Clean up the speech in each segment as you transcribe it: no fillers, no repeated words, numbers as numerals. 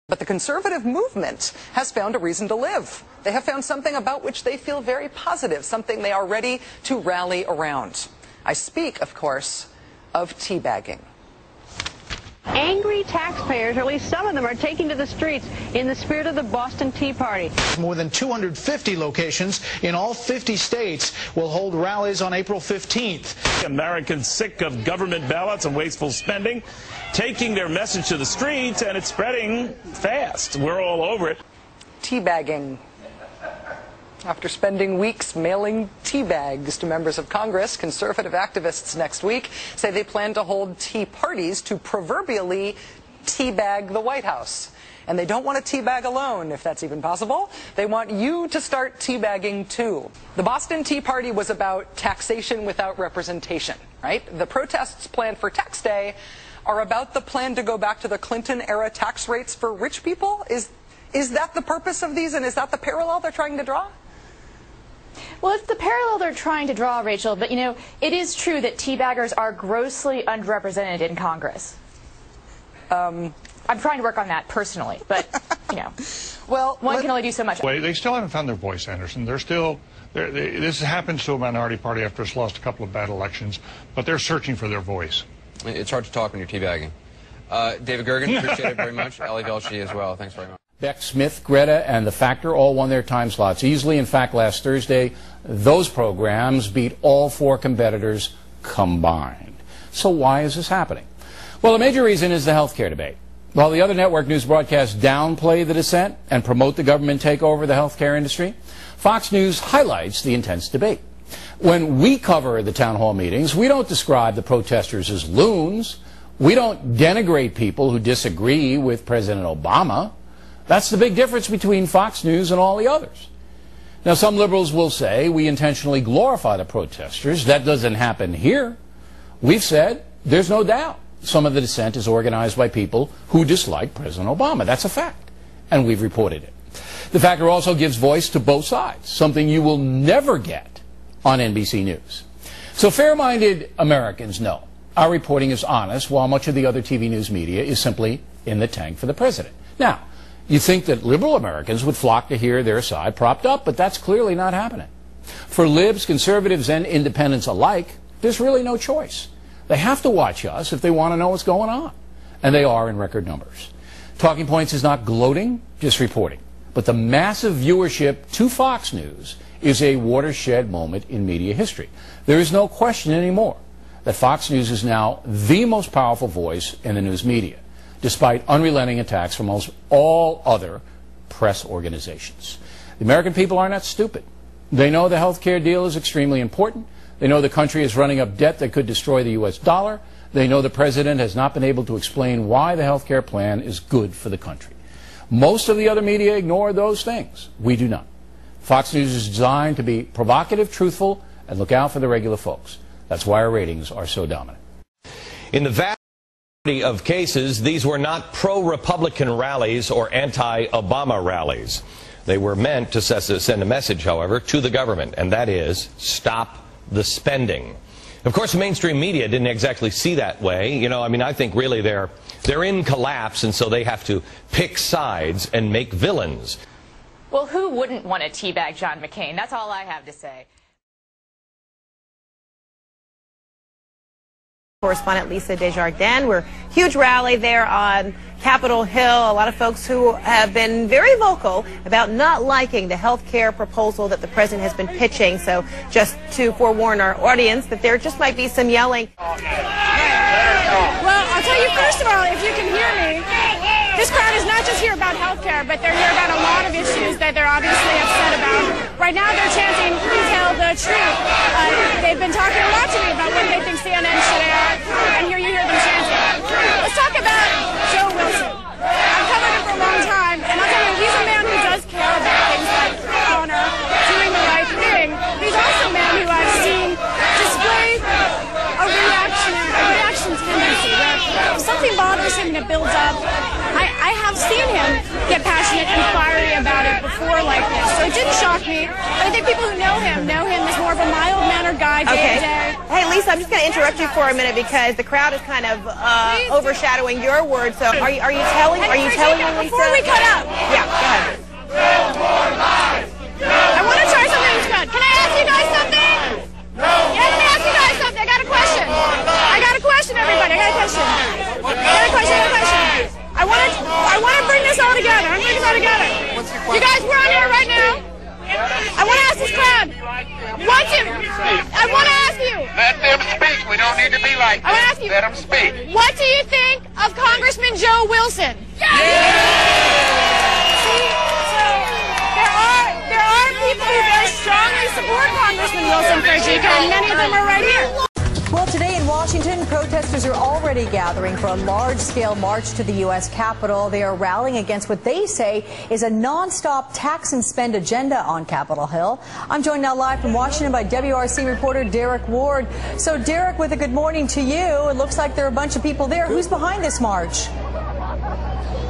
But the conservative movement has found a reason to live. They have found something about which they feel very positive, something they are ready to rally around. I speak, of course, of teabagging. Angry taxpayers, or at least some of them, are taking to the streets in the spirit of the Boston Tea Party. More than 250 locations in all 50 states will hold rallies on April 15th. Americans sick of government ballots and wasteful spending, taking their message to the streets, and it's spreading fast. We're all over it. Teabagging. After spending weeks mailing tea bags to members of Congress, conservative activists next week say they plan to hold tea parties to proverbially teabag the White House. And they don't want to teabag alone, if that's even possible. They want you to start teabagging too. The Boston Tea Party was about taxation without representation, right? The protests planned for Tax Day are about the plan to go back to the Clinton-era tax rates for rich people? Is that the purpose of these, and is that the parallel they're trying to draw? Well, it's the parallel they're trying to draw, Rachel, but, you know, it is true that teabaggers are grossly underrepresented in Congress. I'm trying to work on that personally, but, you know, well, one can only do so much. They still haven't found their voice, Anderson. They're still, this happens to a minority party after it's lost a couple of bad elections, but they're searching for their voice. It's hard to talk when you're teabagging. David Gergen, appreciate it very much. Ali Velshi as well. Thanks very much. Beck, Smith, Greta, and The Factor all won their time slots easily. In fact, last Thursday, those programs beat all four competitors combined. So why is this happening? Well, a major reason is the health care debate. While the other network news broadcasts downplay the dissent and promote the government takeover of the health care industry, Fox News highlights the intense debate. When we cover the town hall meetings, we don't describe the protesters as loons. We don't denigrate people who disagree with President Obama. That's the big difference between Fox News and all the others. Now, some liberals will say we intentionally glorify the protesters. That doesn't happen here. We've said there's no doubt some of the dissent is organized by people who dislike President Obama. That's a fact, and we've reported it. The Factor also gives voice to both sides, something you will never get on NBC News. So fair-minded Americans know our reporting is honest, while much of the other TV news media is simply in the tank for the president. Now, you'd think that liberal Americans would flock to hear their side propped up, but that's clearly not happening. For libs, conservatives, and independents alike, there's really no choice. They have to watch us if they want to know what's going on. And they are in record numbers. Talking Points is not gloating, just reporting. But the massive viewership to Fox News is a watershed moment in media history. There is no question anymore that Fox News is now the most powerful voice in the news media, despite unrelenting attacks from almost all other press organizations. The American people are not stupid. They know the health care deal is extremely important. They know the country is running up debt that could destroy the U.S. dollar. They know the president has not been able to explain why the health care plan is good for the country. Most of the other media ignore those things. We do not. Fox News is designed to be provocative, truthful, and look out for the regular folks. That's why our ratings are so dominant. In the vast majority of cases, these were not pro-Republican rallies or anti-Obama rallies. They were meant to send a message, however, to the government, and that is, stop the spending. Of course, the mainstream media didn't exactly see that way. You know, I mean, I think really they're in collapse, and so they have to pick sides and make villains. Well, who wouldn't want to teabag John McCain? That's all I have to say. Correspondent Lisa Desjardins. We're huge rally there on Capitol Hill. A lot of folks who have been very vocal about not liking the health care proposal that the president has been pitching. So just to forewarn our audience that there just might be some yelling. Well, I'll tell you first of all, if you can hear me, this crowd is not just here about health care, but they're here about a lot of issues that they're obviously upset about. Right now they're chanting, tell the truth. They've been talking a lot to me about what they think CNN should air, and here you hear them chanting. Let's talk about Joe Wilson. I've covered him for a long time, and I'll tell you, he's a man who does care about things like honor, doing the right thing. He's also a man who I've seen display a reaction tendency, where if something bothers him and it builds up, I have seen him get passionate and fiery about it before like this. So it didn't shock me. I think people who know him as more of a mild-mannered guy my day-to-day. Hey, Lisa, I'm just going to interrupt you for a minute because the crowd is kind of overshadowing your words. So are you telling them, Lisa? Before we cut out. Yeah, go ahead. I want to try something fun. Can I ask you guys something? Yeah, let me ask you guys something. I got a question. Everybody. I got a question. I want to bring this all together. You guys, we're on here right now. I want to ask this crowd. I want to ask you. Let them speak. We don't need to be like I want to ask you. Let them speak. What do you think of Congressman Joe Wilson? Yeah! See, so there are people who very strongly support Congressman Wilson Frederica, and many of them are right here. Well, today in Washington, protesters are already gathering for a large-scale march to the U.S. Capitol. They are rallying against what they say is a non-stop tax and spend agenda on Capitol Hill. I'm joined now live from Washington by WRC reporter Derek Ward. So, Derek, with a good morning to you. It looks like there are a bunch of people there. Who's behind this march?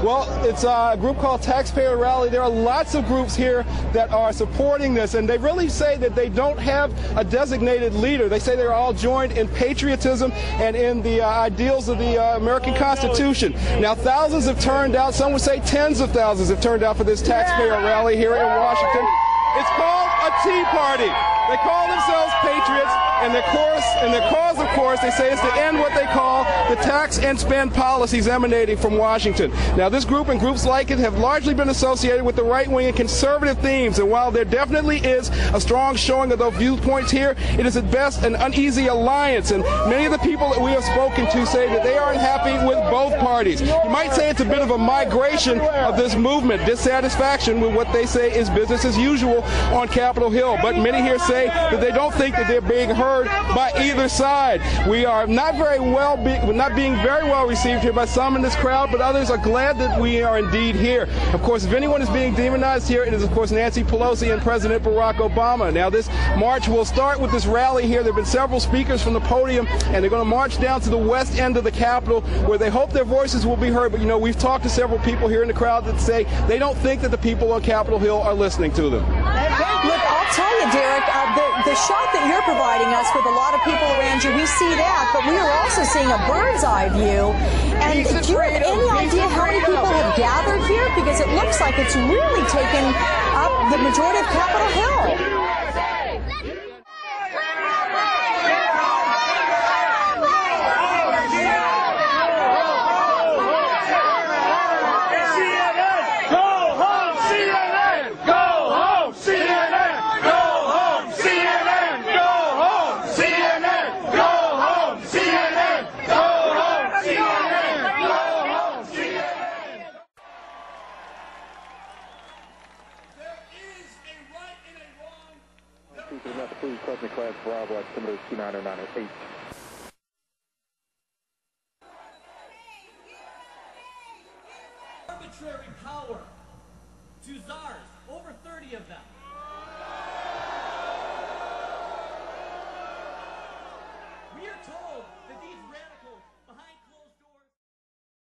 Well, it's a group called Taxpayer Rally. There are lots of groups here that are supporting this, and they really say that they don't have a designated leader. They say they're all joined in patriotism and in the ideals of the American Constitution. Now, thousands have turned out. Some would say tens of thousands have turned out for this Taxpayer Rally here in Washington. It's called a Tea Party. They call themselves patriots, and their cause, of course, they say is to end what they call the tax and spend policies emanating from Washington. Now, this group and groups like it have largely been associated with the right-wing and conservative themes, and while there definitely is a strong showing of those viewpoints here, it is at best an uneasy alliance, and many of the people that we have spoken to say that they aren't happy with both parties. You might say it's a bit of a migration of this movement, dissatisfaction with what they say is business as usual on Capitol Hill, but many here say that they don't think that they're being heard by either side. We are not being very well received here by some in this crowd, but others are glad that we are indeed here. Of course, if anyone is being demonized here, it is, of course, Nancy Pelosi and President Barack Obama. Now, this march will start with this rally here. There have been several speakers from the podium, and they're going to march down to the west end of the Capitol, where they hope their voices will be heard. But, you know, we've talked to several people here in the crowd that say they don't think that the people on Capitol Hill are listening to them. Look, I'll tell you, Derek, the shot that you're providing us with a lot of people around you, we see that, but we are also seeing a bird's eye view. And do you have any idea how many people have gathered here? Because it looks like it's really taken up the majority of Capitol Hill. Please call me Class Bravo at Altimeter 29908. Arbitrary power to czars, over 30 of them.